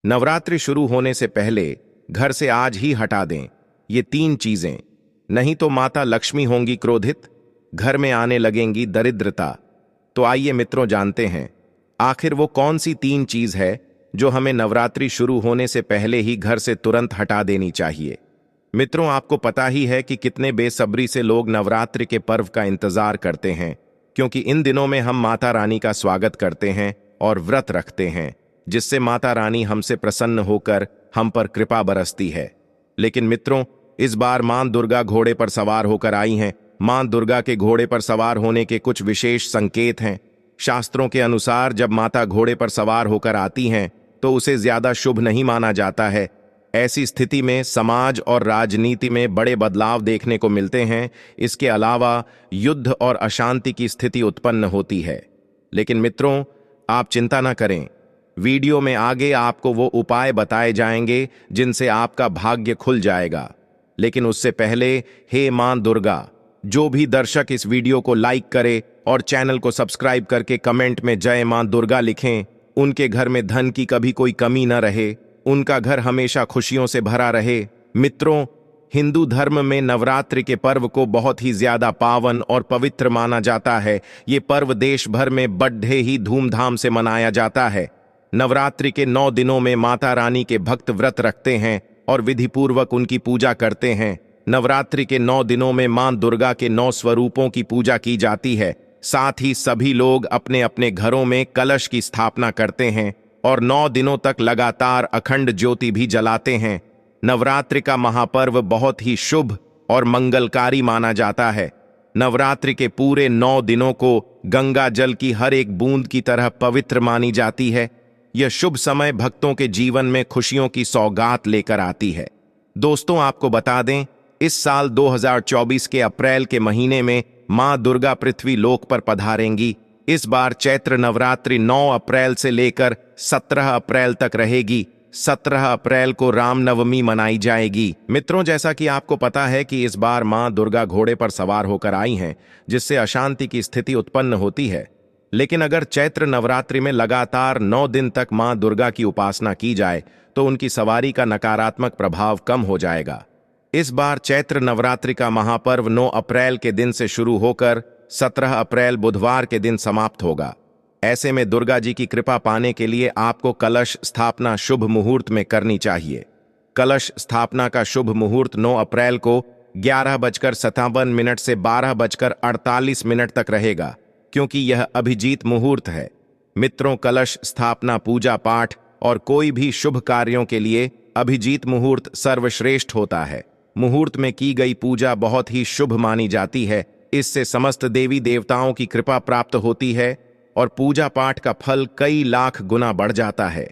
नवरात्रि शुरू होने से पहले घर से आज ही हटा दें ये 3 चीजें, नहीं तो माता लक्ष्मी होंगी क्रोधित, घर में आने लगेंगी दरिद्रता। तो आइए मित्रों जानते हैं आखिर वो कौन सी 3 चीज है जो हमें नवरात्रि शुरू होने से पहले ही घर से तुरंत हटा देनी चाहिए। मित्रों, आपको पता ही है कि कितने बेसब्री से लोग नवरात्रि के पर्व का इंतजार करते हैं, क्योंकि इन दिनों में हम माता रानी का स्वागत करते हैं और व्रत रखते हैं, जिससे माता रानी हमसे प्रसन्न होकर हम पर कृपा बरसती है। लेकिन मित्रों, इस बार मां दुर्गा घोड़े पर सवार होकर आई हैं। मां दुर्गा के घोड़े पर सवार होने के कुछ विशेष संकेत हैं। शास्त्रों के अनुसार जब माता घोड़े पर सवार होकर आती हैं तो उसे ज्यादा शुभ नहीं माना जाता है। ऐसी स्थिति में समाज और राजनीति में बड़े बदलाव देखने को मिलते हैं। इसके अलावा युद्ध और अशांति की स्थिति उत्पन्न होती है। लेकिन मित्रों, आप चिंता न करें, वीडियो में आगे आपको वो उपाय बताए जाएंगे जिनसे आपका भाग्य खुल जाएगा। लेकिन उससे पहले, हे मां दुर्गा, जो भी दर्शक इस वीडियो को लाइक करे और चैनल को सब्सक्राइब करके कमेंट में जय मां दुर्गा लिखें, उनके घर में धन की कभी कोई कमी न रहे, उनका घर हमेशा खुशियों से भरा रहे। मित्रों, हिंदू धर्म में नवरात्रि के पर्व को बहुत ही ज्यादा पावन और पवित्र माना जाता है। ये पर्व देश भर में बड़े ही धूमधाम से मनाया जाता है। नवरात्रि के 9 दिनों में माता रानी के भक्त व्रत रखते हैं और विधिपूर्वक उनकी पूजा करते हैं। नवरात्रि के 9 दिनों में मां दुर्गा के 9 स्वरूपों की पूजा की जाती है। साथ ही सभी लोग अपने अपने घरों में कलश की स्थापना करते हैं और 9 दिनों तक लगातार अखंड ज्योति भी जलाते हैं। नवरात्रि का महापर्व बहुत ही शुभ और मंगलकारी माना जाता है। नवरात्रि के पूरे 9 दिनों को गंगा जल की हर एक बूंद की तरह पवित्र मानी जाती है। यह शुभ समय भक्तों के जीवन में खुशियों की सौगात लेकर आती है। दोस्तों, आपको बता दें, इस साल 2024 के अप्रैल के महीने में मां दुर्गा पृथ्वी लोक पर पधारेंगी। इस बार चैत्र नवरात्रि 9 अप्रैल से लेकर 17 अप्रैल तक रहेगी। 17 अप्रैल को रामनवमी मनाई जाएगी। मित्रों, जैसा कि आपको पता है कि इस बार मां दुर्गा घोड़े पर सवार होकर आई हैं, जिससे अशांति की स्थिति उत्पन्न होती है। लेकिन अगर चैत्र नवरात्रि में लगातार 9 दिन तक मां दुर्गा की उपासना की जाए तो उनकी सवारी का नकारात्मक प्रभाव कम हो जाएगा। इस बार चैत्र नवरात्रि का महापर्व 9 अप्रैल के दिन से शुरू होकर 17 अप्रैल बुधवार के दिन समाप्त होगा। ऐसे में दुर्गा जी की कृपा पाने के लिए आपको कलश स्थापना शुभ मुहूर्त में करनी चाहिए। कलश स्थापना का शुभ मुहूर्त 9 अप्रैल को 11:57 से 12:48 तक रहेगा, क्योंकि यह अभिजीत मुहूर्त है। मित्रों, कलश स्थापना, पूजा पाठ और कोई भी शुभ कार्यों के लिए अभिजीत मुहूर्त सर्वश्रेष्ठ होता है। मुहूर्त में की गई पूजा बहुत ही शुभ मानी जाती है। इससे समस्त देवी देवताओं की कृपा प्राप्त होती है और पूजा पाठ का फल कई लाख गुना बढ़ जाता है।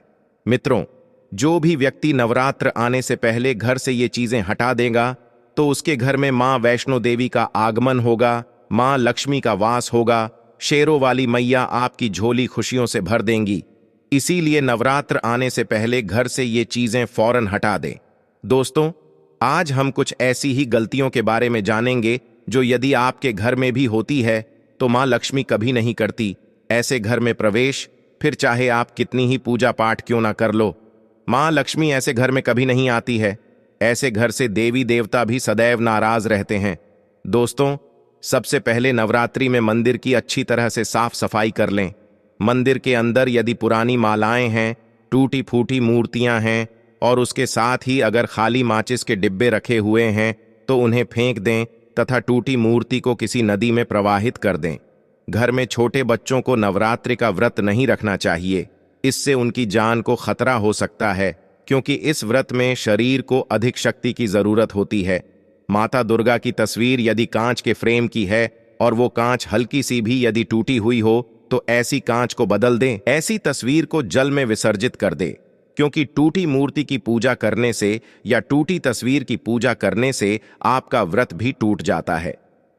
मित्रों, जो भी व्यक्ति नवरात्र आने से पहले घर से ये चीजें हटा देगा तो उसके घर में मां वैष्णो देवी का आगमन होगा, मां लक्ष्मी का वास होगा, शेरों वाली मैया आपकी झोली खुशियों से भर देंगी। इसीलिए नवरात्र आने से पहले घर से ये चीजें फौरन हटा दें। दोस्तों, आज हम कुछ ऐसी ही गलतियों के बारे में जानेंगे जो यदि आपके घर में भी होती है तो मां लक्ष्मी कभी नहीं करती ऐसे घर में प्रवेश। फिर चाहे आप कितनी ही पूजा पाठ क्यों ना कर लो, मां लक्ष्मी ऐसे घर में कभी नहीं आती है। ऐसे घर से देवी देवता भी सदैव नाराज रहते हैं। दोस्तों, सबसे पहले नवरात्रि में मंदिर की अच्छी तरह से साफ सफाई कर लें। मंदिर के अंदर यदि पुरानी मालाएं हैं, टूटी फूटी मूर्तियां हैं और उसके साथ ही अगर खाली माचिस के डिब्बे रखे हुए हैं तो उन्हें फेंक दें तथा टूटी मूर्ति को किसी नदी में प्रवाहित कर दें। घर में छोटे बच्चों को नवरात्रि का व्रत नहीं रखना चाहिए। इससे उनकी जान को खतरा हो सकता है, क्योंकि इस व्रत में शरीर को अधिक शक्ति की जरूरत होती है। माता दुर्गा की तस्वीर यदि कांच के फ्रेम की है और वो कांच हल्की सी भी यदि टूटी हुई हो तो ऐसी कांच को बदल दें। ऐसी तस्वीर को जल में विसर्जित कर दें, क्योंकि टूटी मूर्ति की पूजा करने से या टूटी तस्वीर की पूजा करने से आपका व्रत भी टूट जाता है,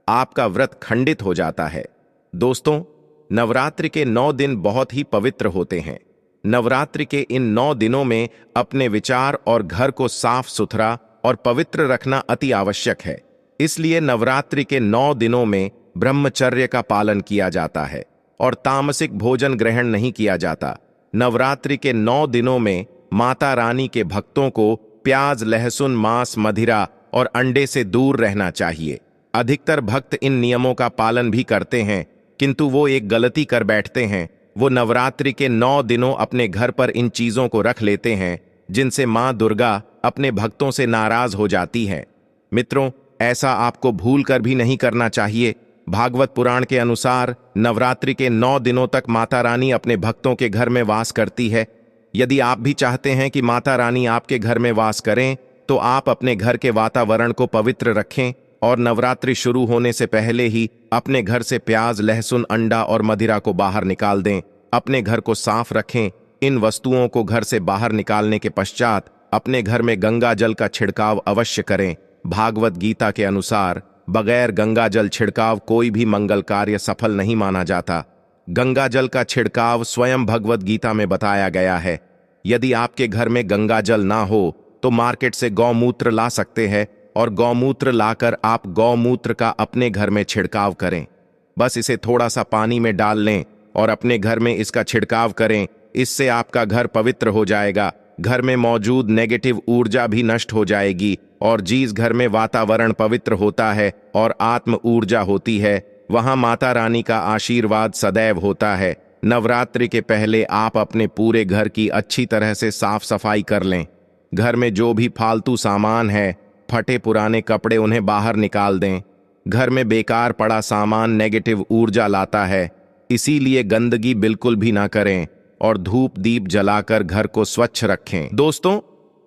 आपका व्रत खंडित हो जाता है। दोस्तों, नवरात्रि के 9 दिन बहुत ही पवित्र होते हैं। नवरात्रि के इन 9 दिनों में अपने विचार और घर को साफ सुथरा और पवित्र रखना अति आवश्यक है। इसलिए नवरात्रि के 9 दिनों में ब्रह्मचर्य का पालन किया जाता है और तामसिक भोजन ग्रहण नहीं किया जाता। नवरात्रि के 9 दिनों में माता रानी के भक्तों को प्याज, लहसुन, मांस, मदिरा और अंडे से दूर रहना चाहिए। अधिकतर भक्त इन नियमों का पालन भी करते हैं, किंतु वो एक गलती कर बैठते हैं। वो नवरात्रि के 9 दिनों अपने घर पर इन चीजों को रख लेते हैं, जिनसे मां दुर्गा अपने भक्तों से नाराज हो जाती हैं। मित्रों, ऐसा आपको भूल कर भी नहीं करना चाहिए। भागवत पुराण के अनुसार नवरात्रि के 9 दिनों तक माता रानी अपने भक्तों के घर में वास करती है। यदि आप भी चाहते हैं कि माता रानी आपके घर में वास करें, तो आप अपने घर के वातावरण को पवित्र रखें और नवरात्रि शुरू होने से पहले ही अपने घर से प्याज, लहसुन, अंडा और मदिरा को बाहर निकाल दें। अपने घर को साफ रखें। इन वस्तुओं को घर से बाहर निकालने के पश्चात अपने घर में गंगा जल का छिड़काव अवश्य करें। भागवत गीता के अनुसार बगैर गंगा जल छिड़काव कोई भी मंगल कार्य सफल नहीं माना जाता। गंगा जल का छिड़काव स्वयं भगवत गीता में बताया गया है। यदि आपके घर में गंगा जल ना हो तो मार्केट से गौमूत्र ला सकते हैं और गौमूत्र लाकर आप गौमूत्र का अपने घर में छिड़काव करें। बस इसे थोड़ा सा पानी में डाल लें और अपने घर में इसका छिड़काव करें। इससे आपका घर पवित्र हो जाएगा। घर में मौजूद नेगेटिव ऊर्जा भी नष्ट हो जाएगी और जिस घर में वातावरण पवित्र होता है और आत्म ऊर्जा होती है, वहां माता रानी का आशीर्वाद सदैव होता है। नवरात्रि के पहले आप अपने पूरे घर की अच्छी तरह से साफ सफाई कर लें। घर में जो भी फालतू सामान है, फटे पुराने कपड़े, उन्हें बाहर निकाल दें। घर में बेकार पड़ा सामान नेगेटिव ऊर्जा लाता है, इसीलिए गंदगी बिल्कुल भी ना करें और धूप दीप जलाकर घर को स्वच्छ रखें। दोस्तों,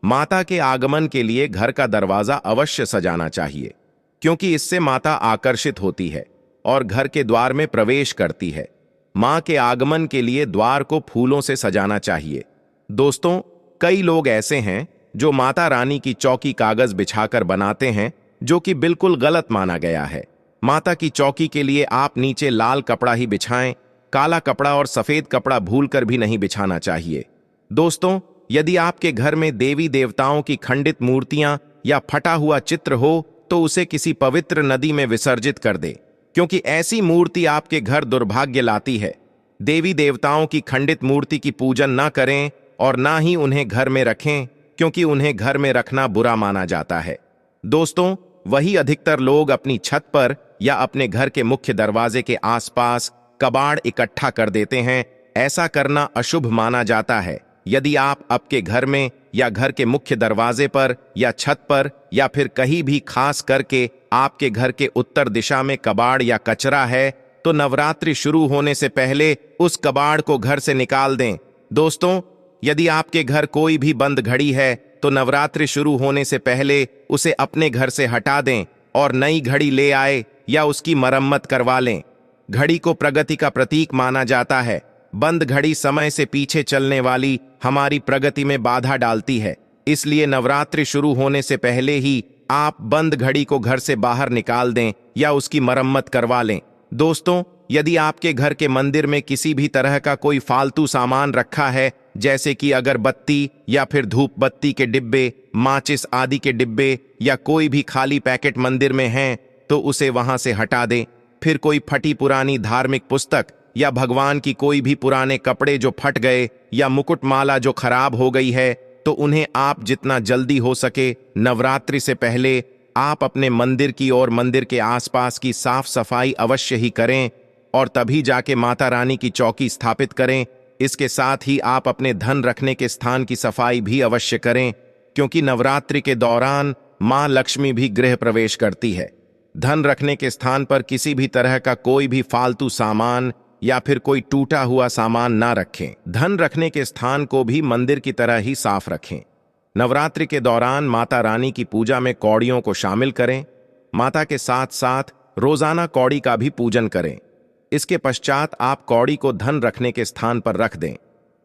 माता के आगमन के लिए घर का दरवाजा अवश्य सजाना चाहिए, क्योंकि इससे माता आकर्षित होती है और घर के द्वार में प्रवेश करती है। मां के आगमन के लिए द्वार को फूलों से सजाना चाहिए। दोस्तों, कई लोग ऐसे हैं जो माता रानी की चौकी कागज बिछाकर बनाते हैं, जो कि बिल्कुल गलत माना गया है। माता की चौकी के लिए आप नीचे लाल कपड़ा ही बिछाएं। काला कपड़ा और सफेद कपड़ा भूलकर भी नहीं बिछाना चाहिए। दोस्तों, यदि आपके घर में देवी देवताओं की खंडित मूर्तियां या फटा हुआ चित्र हो तो उसे किसी पवित्र नदी में विसर्जित कर दे, क्योंकि ऐसी मूर्ति आपके घर दुर्भाग्य लाती है। देवी देवताओं की खंडित मूर्ति की पूजन ना करें और ना ही उन्हें घर में रखें, क्योंकि उन्हें घर में रखना बुरा माना जाता है। दोस्तों, वही अधिकतर लोग अपनी छत पर या अपने घर के मुख्य दरवाजे के आसपास कबाड़ इकट्ठा कर देते हैं। ऐसा करना अशुभ माना जाता है। यदि आप आपके घर में या घर के मुख्य दरवाजे पर या छत पर या फिर कहीं भी, खास करके आपके घर के उत्तर दिशा में कबाड़ या कचरा है, तो नवरात्रि शुरू होने से पहले उस कबाड़ को घर से निकाल दें। दोस्तों, यदि आपके घर कोई भी बंद घड़ी है तो नवरात्रि शुरू होने से पहले उसे अपने घर से हटा दें और नई घड़ी ले आए या उसकी मरम्मत करवा लें। घड़ी को प्रगति का प्रतीक माना जाता है। बंद घड़ी समय से पीछे चलने वाली हमारी प्रगति में बाधा डालती है। इसलिए नवरात्रि शुरू होने से पहले ही आप बंद घड़ी को घर से बाहर निकाल दें या उसकी मरम्मत करवा लें। दोस्तों, यदि आपके घर के मंदिर में किसी भी तरह का कोई फालतू सामान रखा है, जैसे कि अगरबत्ती या फिर धूप बत्ती के डिब्बे, माचिस आदि के डिब्बे या कोई भी खाली पैकेट मंदिर में हैं, तो उसे वहां से हटा दें। फिर कोई फटी पुरानी धार्मिक पुस्तक या भगवान की कोई भी पुराने कपड़े जो फट गए या मुकुटमाला जो खराब हो गई है, तो उन्हें आप जितना जल्दी हो सके नवरात्रि से पहले आप अपने मंदिर की और मंदिर के आसपास की साफ सफाई अवश्य ही करें और तभी जाके माता रानी की चौकी स्थापित करें। इसके साथ ही आप अपने धन रखने के स्थान की सफाई भी अवश्य करें, क्योंकि नवरात्रि के दौरान मां लक्ष्मी भी गृह प्रवेश करती है। धन रखने के स्थान पर किसी भी तरह का कोई भी फालतू सामान या फिर कोई टूटा हुआ सामान ना रखें। धन रखने के स्थान को भी मंदिर की तरह ही साफ रखें। नवरात्रि के दौरान माता रानी की पूजा में कौड़ियों को शामिल करें। माता के साथ साथ रोजाना कौड़ी का भी पूजन करें। इसके पश्चात आप कौड़ी को धन रखने के स्थान पर रख दें।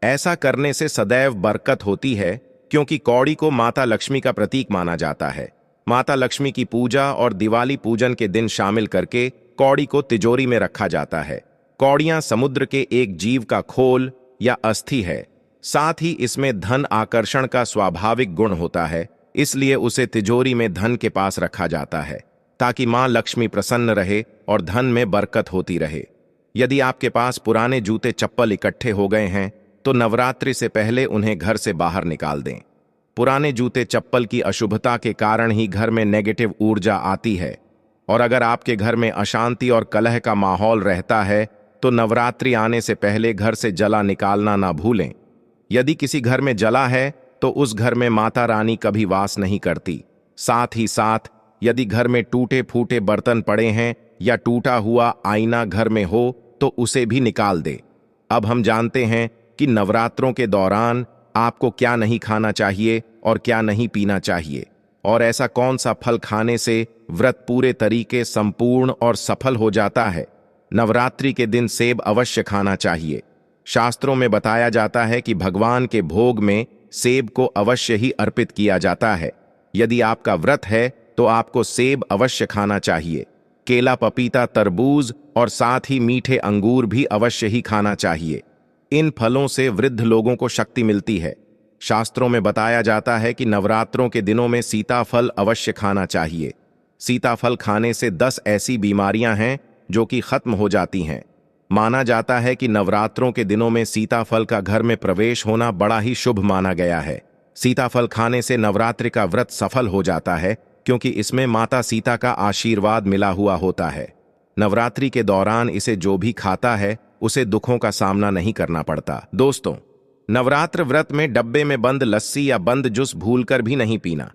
ऐसा करने से सदैव बरकत होती है, क्योंकि कौड़ी को माता लक्ष्मी का प्रतीक माना जाता है। माता लक्ष्मी की पूजा और दिवाली पूजन के दिन शामिल करके कौड़ी को तिजोरी में रखा जाता है। कौड़ियां समुद्र के एक जीव का खोल या अस्थि है। साथ ही इसमें धन आकर्षण का स्वाभाविक गुण होता है, इसलिए उसे तिजोरी में धन के पास रखा जाता है, ताकि मां लक्ष्मी प्रसन्न रहे और धन में बरकत होती रहे। यदि आपके पास पुराने जूते चप्पल इकट्ठे हो गए हैं, तो नवरात्रि से पहले उन्हें घर से बाहर निकाल दें। पुराने जूते चप्पल की अशुभता के कारण ही घर में नेगेटिव ऊर्जा आती है, और अगर आपके घर में अशांति और कलह का माहौल रहता है तो नवरात्रि आने से पहले घर से जला निकालना ना भूलें। यदि किसी घर में जला है तो उस घर में माता रानी कभी वास नहीं करती। साथ ही साथ यदि घर में टूटे फूटे बर्तन पड़े हैं या टूटा हुआ आईना घर में हो तो उसे भी निकाल दे। अब हम जानते हैं कि नवरात्रों के दौरान आपको क्या नहीं खाना चाहिए और क्या नहीं पीना चाहिए, और ऐसा कौन सा फल खाने से व्रत पूरे तरीके संपूर्ण और सफल हो जाता है। नवरात्रि के दिन सेब अवश्य खाना चाहिए। शास्त्रों में बताया जाता है कि भगवान के भोग में सेब को अवश्य ही अर्पित किया जाता है। यदि आपका व्रत है तो आपको सेब अवश्य खाना चाहिए। केला, पपीता, तरबूज और साथ ही मीठे अंगूर भी अवश्य ही खाना चाहिए। इन फलों से वृद्ध लोगों को शक्ति मिलती है। शास्त्रों में बताया जाता है कि नवरात्रों के दिनों में सीताफल अवश्य खाना चाहिए। सीताफल खाने से 10 ऐसी बीमारियां हैं जो कि खत्म हो जाती हैं। माना जाता है कि नवरात्रों के दिनों में सीताफल का घर में प्रवेश होना बड़ा ही शुभ माना गया है। सीताफल खाने से नवरात्रि का व्रत सफल हो जाता है, क्योंकि इसमें माता सीता का आशीर्वाद मिला हुआ होता है। नवरात्रि के दौरान इसे जो भी खाता है उसे दुखों का सामना नहीं करना पड़ता। दोस्तों, नवरात्र व्रत में डब्बे में बंद लस्सी या बंद जूस भूलकर भी नहीं पीना,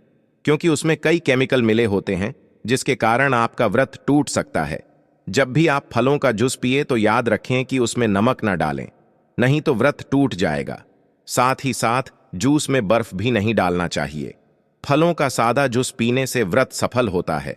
क्योंकि उसमें कई केमिकल मिले होते हैं जिसके कारण आपका व्रत टूट सकता है। जब भी आप फलों का जूस पिए तो याद रखें कि उसमें नमक न डालें, नहीं तो व्रत टूट जाएगा। साथ ही साथ जूस में बर्फ भी नहीं डालना चाहिए। फलों का सादा जूस पीने से व्रत सफल होता है।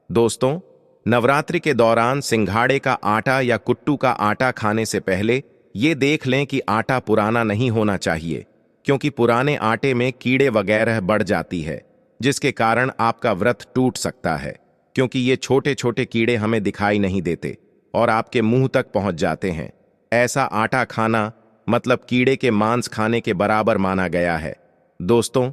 दोस्तों, नवरात्रि के दौरान सिंघाड़े का आटा या कुट्टू का आटा खाने से पहले ये देख लें कि आटा पुराना नहीं होना चाहिए, क्योंकि पुराने आटे में कीड़े वगैरह बढ़ जाती है, जिसके कारण आपका व्रत टूट सकता है। क्योंकि ये छोटे छोटे कीड़े हमें दिखाई नहीं देते और आपके मुंह तक पहुंच जाते हैं। ऐसा आटा खाना मतलब कीड़े के मांस खाने के बराबर माना गया है। दोस्तों,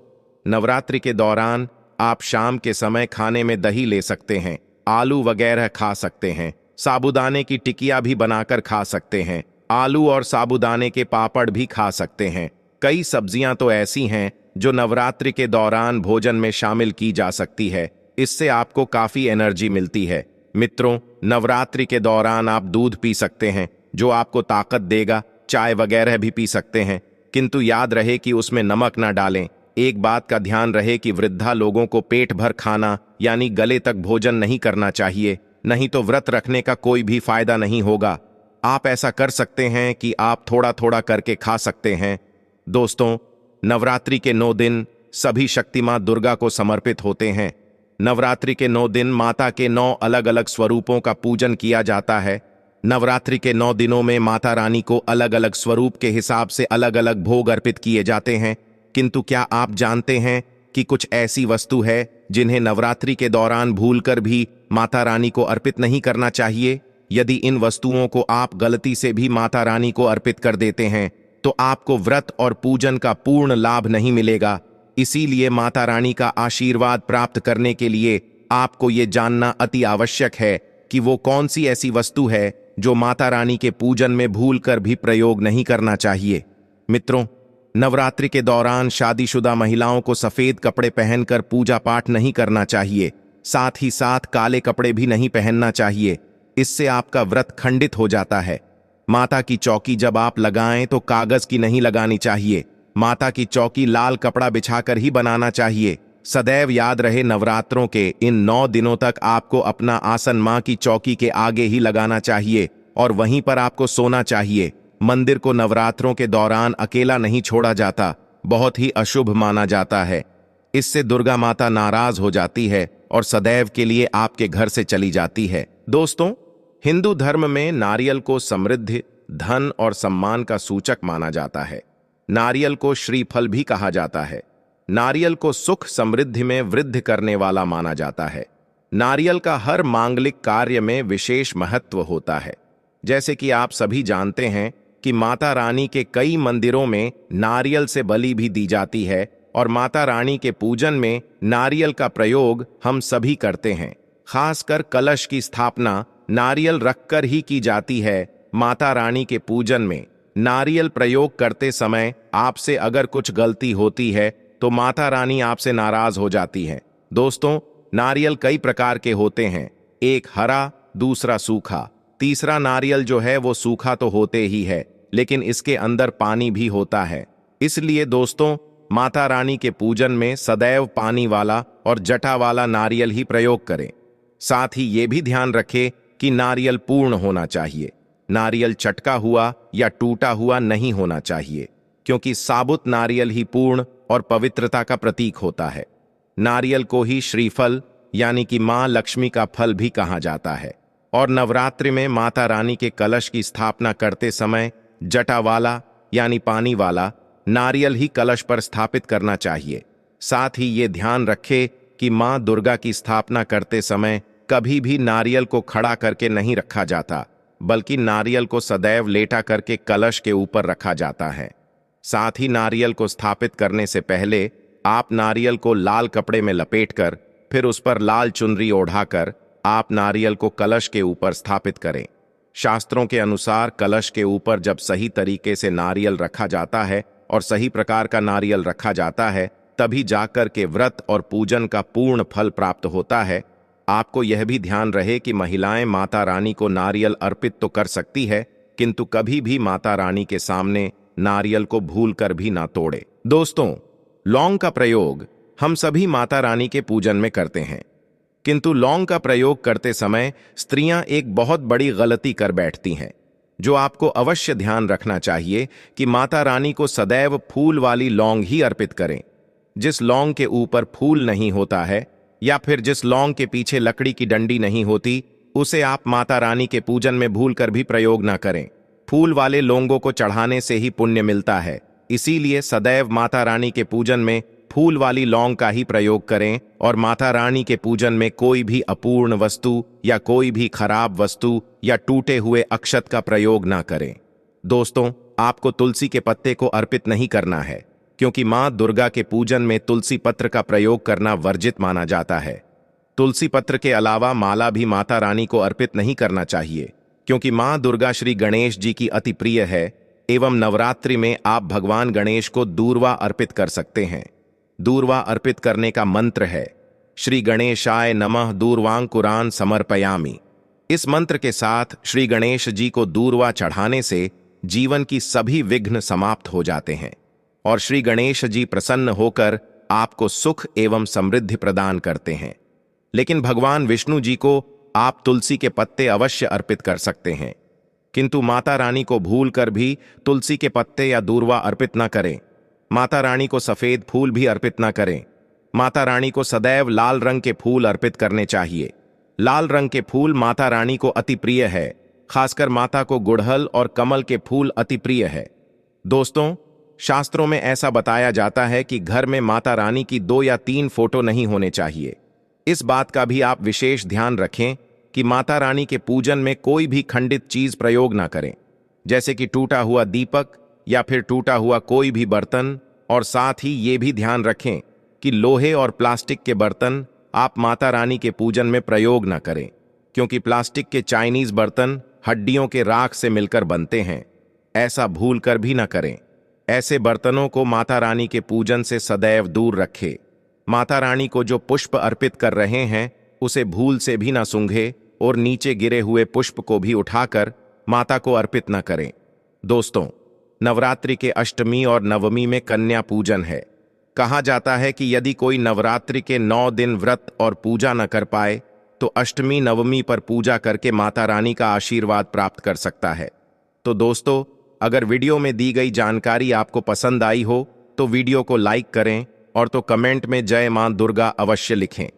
नवरात्रि के दौरान आप शाम के समय खाने में दही ले सकते हैं, आलू वगैरह खा सकते हैं, साबूदाने की टिकिया भी बनाकर खा सकते हैं, आलू और साबूदाने के पापड़ भी खा सकते हैं। कई सब्जियां तो ऐसी हैं जो नवरात्रि के दौरान भोजन में शामिल की जा सकती है। इससे आपको काफी एनर्जी मिलती है। मित्रों, नवरात्रि के दौरान आप दूध पी सकते हैं जो आपको ताकत देगा। चाय वगैरह भी पी सकते हैं, किंतु याद रहे कि उसमें नमक ना डालें। एक बात का ध्यान रहे कि वृद्धा लोगों को पेट भर खाना यानी गले तक भोजन नहीं करना चाहिए, नहीं तो व्रत रखने का कोई भी फायदा नहीं होगा। आप ऐसा कर सकते हैं कि आप थोड़ा थोड़ा करके खा सकते हैं। दोस्तों, नवरात्रि के 9 दिन सभी शक्ति मां दुर्गा को समर्पित होते हैं। नवरात्रि के 9 दिन माता के 9 अलग अलग स्वरूपों का पूजन किया जाता है। नवरात्रि के 9 दिनों में माता रानी को अलग अलग स्वरूप के हिसाब से अलग अलग भोग अर्पित किए जाते हैं। किंतु क्या आप जानते हैं कि कुछ ऐसी वस्तु है जिन्हें नवरात्रि के दौरान भूलकर भी माता रानी को अर्पित नहीं करना चाहिए? यदि इन वस्तुओं को आप गलती से भी माता रानी को अर्पित कर देते हैं तो आपको व्रत और पूजन का पूर्ण लाभ नहीं मिलेगा। इसीलिए माता रानी का आशीर्वाद प्राप्त करने के लिए आपको ये जानना अति आवश्यक है कि वो कौन सी ऐसी वस्तु है जो माता रानी के पूजन में भूलकर भी प्रयोग नहीं करना चाहिए। मित्रों, नवरात्रि के दौरान शादीशुदा महिलाओं को सफेद कपड़े पहनकर पूजा पाठ नहीं करना चाहिए। साथ ही साथ काले कपड़े भी नहीं पहनना चाहिए, इससे आपका व्रत खंडित हो जाता है। माता की चौकी जब आप लगाएं तो कागज की नहीं लगानी चाहिए। माता की चौकी लाल कपड़ा बिछाकर ही बनाना चाहिए। सदैव याद रहे, नवरात्रों के इन 9 दिनों तक आपको अपना आसन मां की चौकी के आगे ही लगाना चाहिए और वहीं पर आपको सोना चाहिए। मंदिर को नवरात्रों के दौरान अकेला नहीं छोड़ा जाता, बहुत ही अशुभ माना जाता है। इससे दुर्गा माता नाराज हो जाती है और सदैव के लिए आपके घर से चली जाती है। दोस्तों, हिंदू धर्म में नारियल को समृद्धि, धन और सम्मान का सूचक माना जाता है। नारियल को श्रीफल भी कहा जाता है। नारियल को सुख समृद्धि में वृद्धि करने वाला माना जाता है। नारियल का हर मांगलिक कार्य में विशेष महत्व होता है। जैसे कि आप सभी जानते हैं कि माता रानी के कई मंदिरों में नारियल से बलि भी दी जाती है और माता रानी के पूजन में नारियल का प्रयोग हम सभी करते हैं। खासकर कलश की स्थापना नारियल रखकर ही की जाती है। माता रानी के पूजन में नारियल प्रयोग करते समय आपसे अगर कुछ गलती होती है तो माता रानी आपसे नाराज हो जाती है। दोस्तों, नारियल कई प्रकार के होते हैं, एक हरा, दूसरा सूखा। तीसरा नारियल जो है वो सूखा तो होते ही है, लेकिन इसके अंदर पानी भी होता है। इसलिए दोस्तों, माता रानी के पूजन में सदैव पानी वाला और जटा वाला नारियल ही प्रयोग करें। साथ ही ये भी ध्यान रखें कि नारियल पूर्ण होना चाहिए। नारियल चटका हुआ या टूटा हुआ नहीं होना चाहिए, क्योंकि साबुत नारियल ही पूर्ण और पवित्रता का प्रतीक होता है। नारियल को ही श्रीफल यानी कि मां लक्ष्मी का फल भी कहा जाता है। और नवरात्रि में माता रानी के कलश की स्थापना करते समय जटा वाला यानी पानी वाला नारियल ही कलश पर स्थापित करना चाहिए। साथ ही ये ध्यान रखें कि मां दुर्गा की स्थापना करते समय कभी भी नारियल को खड़ा करके नहीं रखा जाता, बल्कि नारियल को सदैव लेटा करके कलश के ऊपर रखा जाता है। साथ ही नारियल को स्थापित करने से पहले आप नारियल को लाल कपड़े में लपेटकर फिर उस पर लाल चुनरी ओढ़ाकर आप नारियल को कलश के ऊपर स्थापित करें। शास्त्रों के अनुसार कलश के ऊपर जब सही तरीके से नारियल रखा जाता है और सही प्रकार का नारियल रखा जाता है, तभी जाकर के व्रत और पूजन का पूर्ण फल प्राप्त होता है। आपको यह भी ध्यान रहे कि महिलाएं माता रानी को नारियल अर्पित तो कर सकती है, किंतु कभी भी माता रानी के सामने नारियल को भूलकर भी ना तोड़े। दोस्तों, लौंग का प्रयोग हम सभी माता रानी के पूजन में करते हैं, किंतु लौंग का प्रयोग करते समय स्त्रियां एक बहुत बड़ी गलती कर बैठती हैं, जो आपको अवश्य ध्यान रखना चाहिए कि माता रानी को सदैव फूल वाली लौंग ही अर्पित करें। जिस लौंग के ऊपर फूल नहीं होता है या फिर जिस लौंग के पीछे लकड़ी की डंडी नहीं होती, उसे आप माता रानी के पूजन में भूलकर भी प्रयोग ना करें। फूल वाले लौंगों को चढ़ाने से ही पुण्य मिलता है, इसीलिए सदैव माता रानी के पूजन में फूल वाली लौंग का ही प्रयोग करें और माता रानी के पूजन में कोई भी अपूर्ण वस्तु या कोई भी खराब वस्तु या टूटे हुए अक्षत का प्रयोग ना करें। दोस्तों, आपको तुलसी के पत्ते को अर्पित नहीं करना है, क्योंकि मां दुर्गा के पूजन में तुलसी पत्र का प्रयोग करना वर्जित माना जाता है। तुलसी पत्र के अलावा माला भी माता रानी को अर्पित नहीं करना चाहिए, क्योंकि मां दुर्गा श्री गणेश जी की अति प्रिय है एवं नवरात्रि में आप भगवान गणेश को दूर्वा अर्पित कर सकते हैं। दूर्वा अर्पित करने का मंत्र है श्री गणेशाय नमः दूर्वांकुरान समर्पयामि। इस मंत्र के साथ श्री गणेश जी को दूर्वा चढ़ाने से जीवन की सभी विघ्न समाप्त हो जाते हैं और श्री गणेश जी प्रसन्न होकर आपको सुख एवं समृद्धि प्रदान करते हैं। लेकिन भगवान विष्णु जी को आप तुलसी के पत्ते अवश्य अर्पित कर सकते हैं, किंतु माता रानी को भूलकर भी तुलसी के पत्ते या दूर्वा अर्पित न करें। माता रानी को सफेद फूल भी अर्पित न करें। माता रानी को सदैव लाल रंग के फूल अर्पित करने चाहिए। लाल रंग के फूल माता रानी को अति प्रिय है, खासकर माता को गुड़हल और कमल के फूल अति प्रिय है। दोस्तों, शास्त्रों में ऐसा बताया जाता है कि घर में माता रानी की 2 या 3 फोटो नहीं होने चाहिए। इस बात का भी आप विशेष ध्यान रखें कि माता रानी के पूजन में कोई भी खंडित चीज प्रयोग ना करें, जैसे कि टूटा हुआ दीपक या फिर टूटा हुआ कोई भी बर्तन। और साथ ही ये भी ध्यान रखें कि लोहे और प्लास्टिक के बर्तन आप माता रानी के पूजन में प्रयोग न करें, क्योंकि प्लास्टिक के चाइनीज बर्तन हड्डियों के राख से मिलकर बनते हैं। ऐसा भूल कर भी न करें। ऐसे बर्तनों को माता रानी के पूजन से सदैव दूर रखें। माता रानी को जो पुष्प अर्पित कर रहे हैं उसे भूल से भी न सूंघे और नीचे गिरे हुए पुष्प को भी उठाकर माता को अर्पित न करें। दोस्तों, नवरात्रि के अष्टमी और नवमी में कन्या पूजन है। कहा जाता है कि यदि कोई नवरात्रि के 9 दिन व्रत और पूजा न कर पाए तो अष्टमी नवमी पर पूजा करके माता रानी का आशीर्वाद प्राप्त कर सकता है। तो दोस्तों, अगर वीडियो में दी गई जानकारी आपको पसंद आई हो तो वीडियो को लाइक करें और तो कमेंट में जय मां दुर्गा अवश्य लिखें।